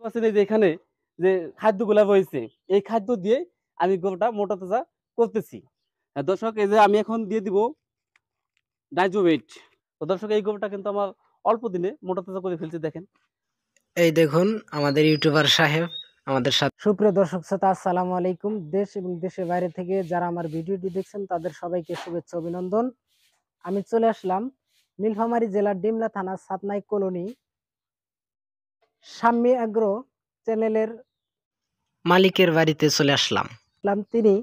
পাচ্ছেন এই যে এখানে যে খাদ্যগুলা রয়েছে, এই খাদ্য দিয়ে আমি গরুটা মোটা তাজা করতেছি। দর্শক এই যে আমি এখন দিয়ে দিব ডাইজোভেট। তো দর্শক এই গরুটা কিন্তু আমার অল্প দিনে মোটা তাজা করে ফেলছে দেখেন। এই দেখুন আমাদের ইউটিউবার সাহেব আমাদের সাথে। সুপ্রিয় দর্শক শ্রোতা, আসসালামু আলাইকুম। দেশ এবং দেশের বাইরে থেকে যারা আমার ভিডিওটি দেখছেন তাদের সবাইকে শুভেচ্ছা অভিনন্দন। আমি চলে আসলাম নীলফামারী জেলার ডিমলা থানা সাতনাই কলোনি সাম্যী অ্যাগ্রো চ্যানেলের মালিকের বাড়িতে চলে আসলাম। তিনি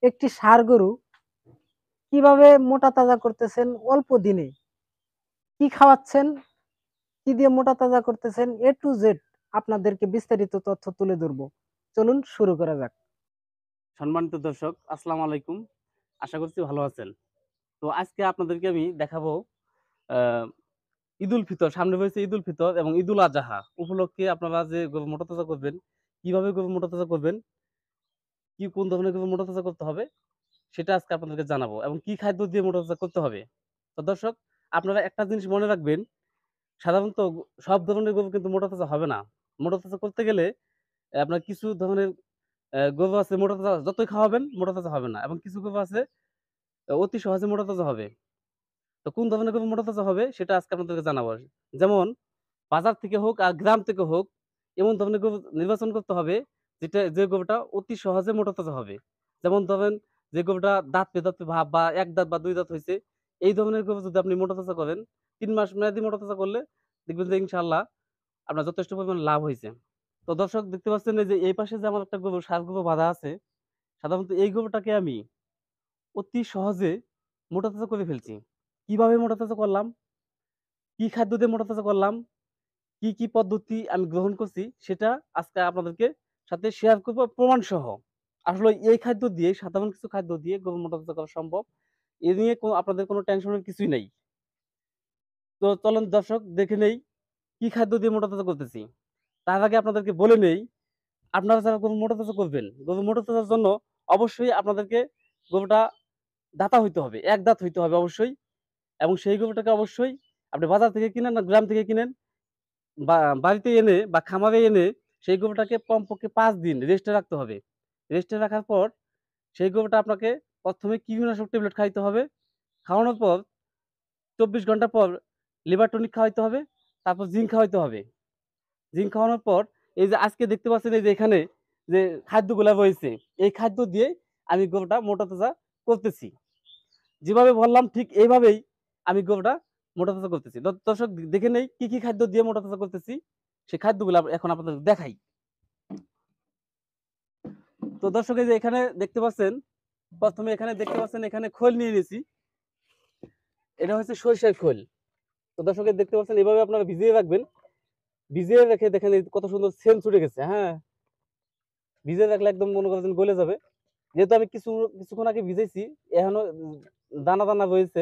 একটি ষাঁড় গরু কিভাবে মোটা তাজা করতেছেন অল্প দিনে, কি খাওয়াচ্ছেন, কি দিয়ে মোটা তাজা করতেছেন, এ টু জেড আপনাদেরকে বিস্তারিত তথ্য তুলে ধরবো। চলুন শুরু করা যাক। সম্মানিত দর্শক, আসসালামু আলাইকুম। আশা করছি ভালো আছেন। তো আজকে আপনাদেরকে আমি দেখাবো আহ, ঈদুল ফিতর সামনে রয়েছে। ঈদুল ফিতর এবং ঈদুল আজহা উপলক্ষে আপনারা যে গরু মোটা তাজা করবেন, কিভাবে গরু মোটা তাজা করবেন, কি কোন ধরনের গরু মোটা তাজা করতে হবে সেটা আজকে আপনাদেরকে জানাবো এবং কি খাদ্য দিয়ে মোটা তাজা করতে হবে। তো দর্শক, আপনারা একটা জিনিস মনে রাখবেন, সাধারণত সব ধরনের গরু কিন্তু মোটা তাজা হবে না। মোটা তাজা করতে গেলে আপনার কিছু ধরনের গরু আছে মোটা তাজা যতই খাওয়াবেন মোটা তাজা হবে না, এবং কিছু গরু আছে অতি সহজে মোটা তাজা হবে। তো কোন ধরনের গরু মোটা তাজা হবে সেটা আজকে আপনাদেরকে জানাবো। যেমন বাজার থেকে হোক আর গ্রাম থেকে হোক, এমন ধরনের গরু নির্বাচন করতে হবে যে গরুটা অতি সহজে মোটা তাজা হবে। যেমন ধরেন যে গরুটা দাঁত পে ভাব বা এক দাঁত বা দুই দাঁত হয়েছে, এই ধরনের গরু যদি আপনি মোটা তাজা করেন, 3 মাস মেয়াদি মোটা তাজা করলে দেখবেন যে ইনশাল্লাহ আপনার যথেষ্ট পরিমাণ লাভ হয়েছে। তো দর্শক দেখতে পাচ্ছেন এই যে এই পাশে যে আমার একটা গরু ষাঁড় গরু বাঁধা আছে, সাধারণত এই গরুটাকে আমি অতি সহজে মোটা তাজা করে ফেলছি। কিভাবে মোটা তাজা করলাম, কি খাদ্য দিয়ে মোটা তাজা করলাম, কি কি পদ্ধতি আমি গ্রহণ করছি, সেটা আজকে আপনাদেরকে সাথে শেয়ার করবো প্রমাণ সহ। আসলে এই খাদ্য দিয়ে, সাধারণ কিছু খাদ্য দিয়ে গরু মোটা তাজা করা সম্ভব। এ নিয়ে আপনাদের কোনো টেনশনের কিছুই নেই। তো চলেন দর্শক দেখে নেই কি খাদ্য দিয়ে মোটা তাজা করতেছি। তার আগে আপনাদেরকে বলে নেই, আপনারা যারা গরু মোটা তাজা করবেন, গরু মোটা তাজার জন্য অবশ্যই আপনাদেরকে গরুটা দাতা হইতে হবে, এক দাঁত হইতে হবে অবশ্যই। এবং সেই গরুটাকে অবশ্যই আপনি বাজার থেকে কিনেন না গ্রাম থেকে কিনেন বা বাড়িতে এনে বা খামারে এনে সেই গরুটাকে কমপক্ষে 5 দিন রেস্টে রাখতে হবে। রেস্টে রাখার পর সেই গরুটা আপনাকে প্রথমে কৃমিনাশক ট্যাবলেট খাইতে হবে। খাওয়ানোর পর 24 ঘন্টা পর লিভার টনিক খাওয়াইতে হবে। তারপর জিঙ্ক খাওয়াইতে হবে। জিঙ্ক খাওয়ানোর পর এই যে আজকে দেখতে পাচ্ছেন এই যে এখানে যে খাদ্যগুলা রয়েছে, এই খাদ্য দিয়ে আমি গরুটা মোটা তাজা করতেছি। যেভাবে বললাম ঠিক এইভাবেই আমি গরুটা মোটা তাজা করতেছি। দর্শক দেখে নেই কি কি খাদ্য দিয়ে মোটা তাজা করতেছি, সেই খাদ্যগুলো এখন আপনাদের দেখাই। তো দর্শক এই যে এখানে দেখতে পাচ্ছেন, প্রথমে এখানে দেখতে পাচ্ছেন এখানে খোল নিয়ে নিয়েছি। এটা হচ্ছে সরিষার খোল। তো দর্শক দেখতে পাচ্ছেন এভাবে আপনারা ভিজিয়ে রাখবেন। ভিজিয়ে রেখে দেখেন কত সুন্দর সেন্ট ছুটে গেছে। হ্যাঁ, ভিজিয়ে রাখলে একদম মনে করেন গলে যাবে। যেহেতু আমি কিছুক্ষণ আগে ভিজেছি, এখনো দানা দানা রয়েছে,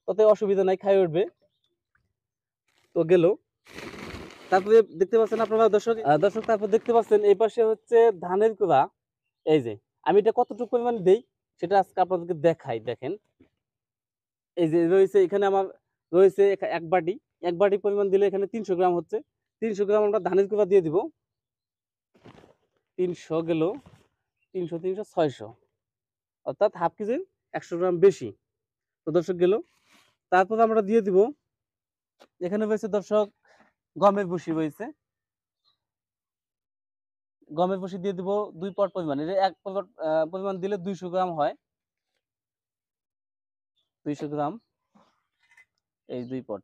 তাতে অসুবিধা নাই, খাই উঠবে। তো গেল। তারপরে দেখতে পাচ্ছেন আপনারা দর্শক, তারপর দেখতে পাচ্ছেন এই পাশে হচ্ছে ধানের কুড়া। এই যে আমি এটা কতটুকু পরিমাণ দেই সেটা আজকে আপনাদেরকে দেখাই। দেখেন এই যে রয়েছে এখানে আমার রয়েছে এক বাটি পরিমাণ দিলে এখানে 300 গ্রাম হচ্ছে। 300 গ্রাম আমরা ধানের কুড়া দিয়ে দিব। 300 গেল, 300 অর্থাৎ হাফ কেজির 100 গ্রাম বেশি। তো দর্শক গেল। তারপর আমরা দিয়ে দিব এখানে রয়েছে দর্শক গমের ভুসি রয়েছে। গমের ভুসি দিয়ে দিব 2 পট পরিমাণ। এটা 1 পট পরিমাণ দিলে 200 গ্রাম হয়। 200 গ্রাম, এই 2 পট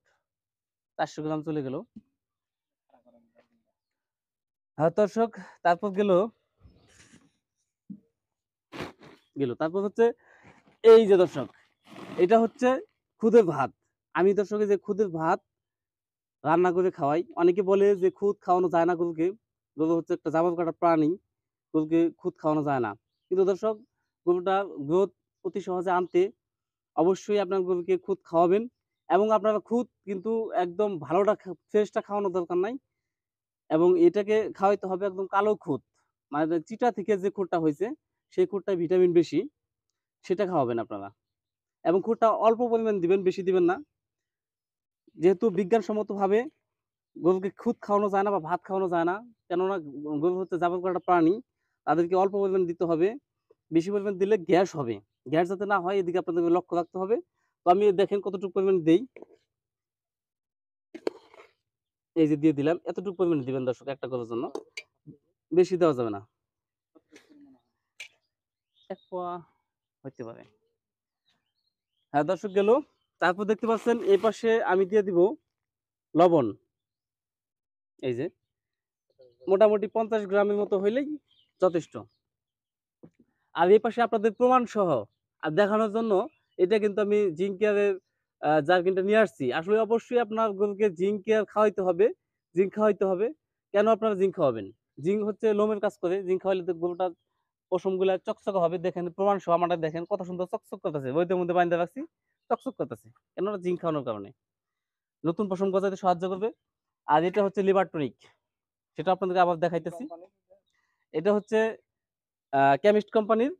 400 গ্রাম চলে গেল। হ্যাঁ দর্শক, তারপর তারপর হচ্ছে এই যে দর্শক, এটা হচ্ছে খুদের ভাত। আমি দর্শক যে খুদের ভাত রান্না করে খাওয়াই। অনেকে বলে যে খুদ খাওয়ানো যায় না গরুকে, গরু হচ্ছে একটা জাবর কাটা প্রাণী, গরুকে খুদ খাওয়ানো যায় না। কিন্তু দর্শক, গরুটার গ্রোথ অতি সহজে আনতে অবশ্যই আপনার গরুকে খুদ খাওয়াবেন। এবং আপনারা খুদ কিন্তু একদম ভালোটা ফ্রেশটা খাওয়ানোর দরকার নাই, এবং এটাকে খাওয়াইতে হবে একদম কালো খুদ, মানে চিটা থেকে যে খুদটা হয়েছে সেই খুদটায় ভিটামিন বেশি, সেটা খাওয়াবেন আপনারা। এবং খুদটা অল্প পরিমাণ দিবেন, বেশি দিবেন না। যেহেতু বিজ্ঞানসম্মতভাবে গরুকে খুদ খাওয়ানো যায় না বা ভাত খাওয়ানো যায় না, কেননা গরু হচ্ছে জাবর করা একটা প্রাণী, তাদেরকে অল্প পরিমাণ দিতে হবে। বেশি পরিমাণ দিলে গ্যাস হবে। গ্যাস যাতে না হয় এদিকে আপনাদেরকে লক্ষ্য রাখতে হবে। তো আমি দেখেন কতটুকু পরিমাণ দেই। এই যে দিয়ে দিলাম। এতটুকু পরিমাণে দিবেন দর্শক একটা গরুর জন্য। বেশি দেওয়া যাবে না। ১ পোয়া হইতে পারে। হ্যাঁ, দর্শক গেল। তারপর দেখতে পাচ্ছেন এই পাশে আমি দিয়ে দিব লবণ। এই যে মোটামুটি ৫০ গ্রামের মতো হইলেই যথেষ্ট। আর এই পাশে আপনাদের প্রমাণ সহ আর দেখানোর জন্য এটা কিন্তু আমি জিঙ্ক কেয়ারের জার্কিনটা নিয়ে আসছি। আসলে অবশ্যই আপনার গরুকে জিঙ্ক কেয়ার খাওয়াইতে হবে। জিঙ্ক খাওয়াইতে হবে। কেন আপনারা জিঙ্ক খাওয়াবেন? জিঙ্ক হচ্ছে লোমের কাজ করে। জিঙ্ক খাওয়াইলে তো গরুটার পশমগুলা চকচকে হবে। দেখেন প্রমাণ সহ আমারটা দেখেন কত সুন্দর চকচক করতেছে। বইতের মধ্যে বাইন্ধা রাখছি। চকচক করতেছে। কেননা জিঙ্ক খাওয়ানোর কারণে। নতুন পশম গজাইতে সাহায্য করবে। আর এটা হচ্ছে লিভার টনিক। সেটা আপনাদেরকে আবার দেখাইতেছি। এটা হচ্ছে কেমিস্ট কোম্পানির।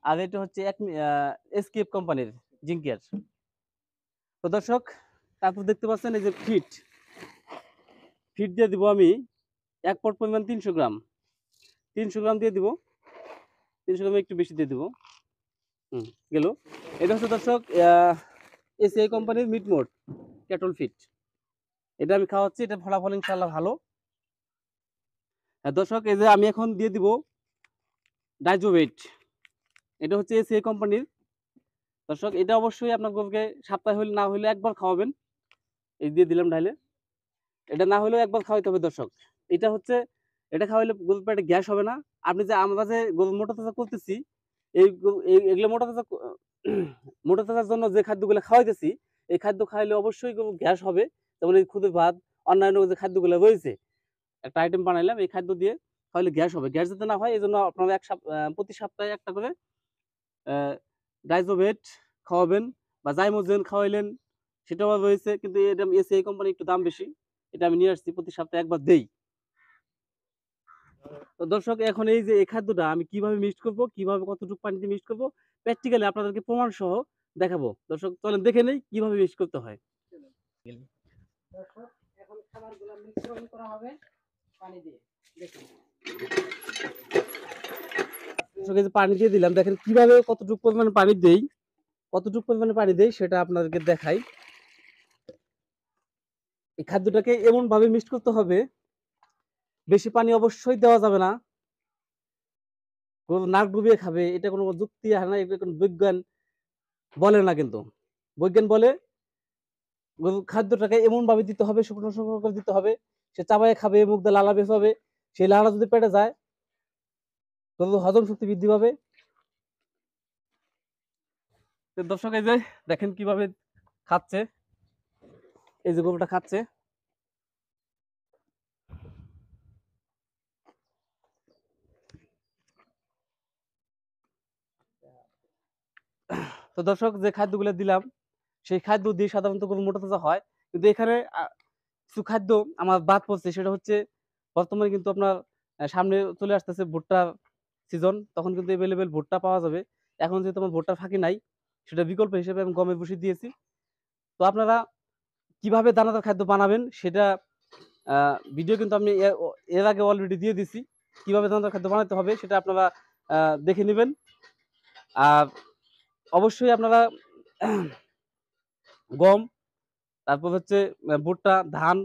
আর এটা হচ্ছে এসকেপ কোম্পানির জিঙ্ক কেয়ার। তো দর্শক তারপর দেখতে পাচ্ছেন এই যে ফিট। ফিট দিয়ে দিব আমি ১ পট পরিমাণ ৩০০ গ্রাম। ৩০০ গ্রাম দিয়ে দিব। ৩০০ গ্রাম একটু বেশি দিয়ে দিব। গেল। এটা হচ্ছে দর্শক এসিআই কোম্পানির মিটমোট ক্যাটল ফিট। এটা আমি খাওয়াচ্ছি। এটা ফলাফল ইনশাআল্লাহ ভালো। দর্শক এই যে আমি এখন দিয়ে দিব ডাইজোভেট। এটা হচ্ছে এসিআই কোম্পানির। দর্শক এটা অবশ্যই আপনার গরুকে সপ্তাহে হইলে না হইলে একবার খাওয়াবেন। এই দিয়ে দিলাম ঢাইলে। এটা না হলেও একবার খাওয়াইতে হবে দর্শক। এটা হচ্ছে এটা খাওয়াইলে গরুর পেটে গ্যাস হবে না। আপনি যে আমরা যে গরু মোটা তাজা করতেছি এগুলো মোটা তাজার জন্য যে খাদ্যগুলো খাওয়াইতেছি এই খাদ্য খাওয়াইলে অবশ্যই গরু গ্যাস হবে। যেমন এই খুদের ভাত অন্যান্য যে খাদ্যগুলো রয়েছে একটা আইটেম বানাইলাম এই খাদ্য দিয়ে খাওয়াইলে গ্যাস হবে। গ্যাস যাতে না হয় এই জন্য আপনারা প্রতি সপ্তাহে একটা করে ডাইজোভেট খাওয়াবেন বা জাইমোজেন খাওয়াইলেন সেটাও রয়েছে। কিন্তু এটা এসিআই কোম্পানি একটু দাম বেশি। এটা আমি নিয়ে আসছি প্রতি সপ্তাহে একবার দেই। তো দর্শক এখন এই যে এই খাদ্যটা আমি কিভাবে মিক্সড করব, কিভাবে কতটুকু পানিতে মিক্সড করব প্র্যাকটিক্যালি আপনাদেরকে প্রমাণ সহ দেখাবো। দর্শক চলেন দেখে নেই কিভাবে মিক্স করতে হয়। দর্শক এখন খাবারগুলো মিশ্রণ করা হবে পানি দিয়ে। দেখুন দর্শক এই যে পানি দিয়ে দিলাম দেখেন কিভাবে কতটুকু পরিমাণে পানি দেই। কতটুকু পরিমাণে পানি দেই সেটা আপনাদেরকে দেখাই। এই খাদ্যটাকে এমন ভাবে মিক্সড করতে হবে বেশি পানি অবশ্যই দেওয়া যাবে না। গরু নাক ডুবিয়ে খাবে এটা কোনো যুক্তি হয় না। এটা কোনো বিজ্ঞান বলে না কিন্তু। বিজ্ঞান বলে গরুর খাদ্যটাকে এমন ভাবে দিতে হবে শুকনো শুকনো করে দিতে হবে। সে চাবায়ে খাবে, মুখ দিয়ে লালা বের হবে। সেই লালা যদি পেটে যায় গরুর হজম শক্তি বৃদ্ধি পাবে। তো দর্শক এই যে দেখেন কিভাবে খাচ্ছে। এই যে গরুটা খাচ্ছে। তো দর্শক যে খাদ্যগুলো দিলাম সেই খাদ্য দিয়ে সাধারণত গরু মোটা তাজা হয়। কিন্তু এখানে কিছু খাদ্য আমার বাদ পড়ছে সেটা হচ্ছে বর্তমানে কিন্তু আপনার সামনে চলে আসতেছে ভুট্টার সিজন। তখন কিন্তু এভেলেবেল ভুট্টা পাওয়া যাবে। এখন যেহেতু আমার ভুট্টার ফাঁকি নাই সেটা বিকল্প হিসেবে আমি গমের ভুসি দিয়েছি। তো আপনারা কিভাবে দানাদার খাদ্য বানাবেন সেটা ভিডিও কিন্তু আমি এর আগে অলরেডি দিয়ে দিছি। কিভাবে দানাদার খাদ্য বানাতে হবে সেটা আপনারা দেখে নেবেন। আর অবশ্যই আপনারা গম তারপর হচ্ছে ভুট্টা, ধান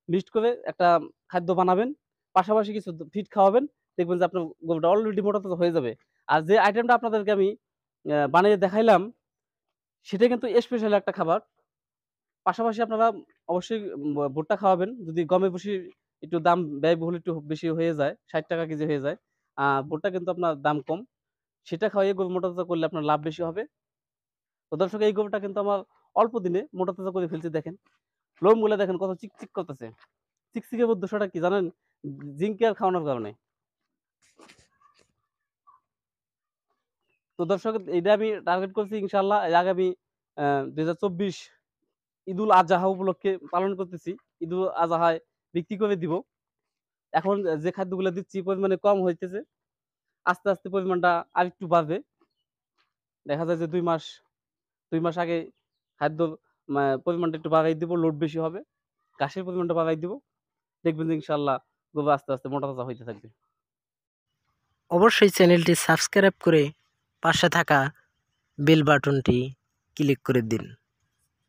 মিক্সড করে একটা খাদ্য বানাবেন। পাশাপাশি কিছু ফিড খাওয়াবেন। দেখবেন যে আপনার গরুটা অলরেডি মোটা তাজা হয়ে যাবে। আর যে আইটেমটা আপনাদেরকে আমি বানিয়ে দেখাইলাম সেটা কিন্তু স্পেশাল একটা খাবার। পাশাপাশি আপনারা অবশ্যই ভুট্টা খাওয়াবেন। যদি গমের ভুসি একটু দাম ব্যয়বহুল একটু বেশি হয়ে যায়, ৳৬০ কেজি হয়ে যায়। ভুট্টা কিন্তু আপনার দাম কম। সেটা খাওয়াইয়ে গরু মোটা তাজা করলে আপনার লাভ বেশি হবে। তো দর্শক এই গরুটা কিন্তু আমার অল্প দিনে মোটা তাজা করে ফেলছি দেখেন। লোমগুলা দেখেন কত চিকচিক করতেছে। চিকচিকের উদ্দেশ্যটা কি জানেন? জিঙ্ক কেয়ার খাওয়ানোর কারণে। তো দর্শক এইটা আমি টার্গেট করছি ইনশাআল্লাহ আগামী ২০২৪ ঈদুল আজহা উপলক্ষে পালন করতেছি। ঈদুল আজহায় বিক্রি করে দিব। এখন যে খাদ্যগুলো দিচ্ছি পরিমাণে কম হইতেছে। আস্তে, আস্তে পরিমাণটা আরেকটু বাড়বে। দেখা যায় যে ২ মাস আগে খাদ্যর পরিমাণটা একটু বাড়াই দিব, লোড বেশি হবে। ঘাসের পরিমাণটা বাড়াই দিব। দেখবেন যে ইনশাআল্লাহ গরু আস্তে আস্তে মোটা তাজা হইতে থাকবে। অবশ্যই চ্যানেলটি সাবস্ক্রাইব করে পাশে থাকা বেল বাটনটি ক্লিক করে দিন।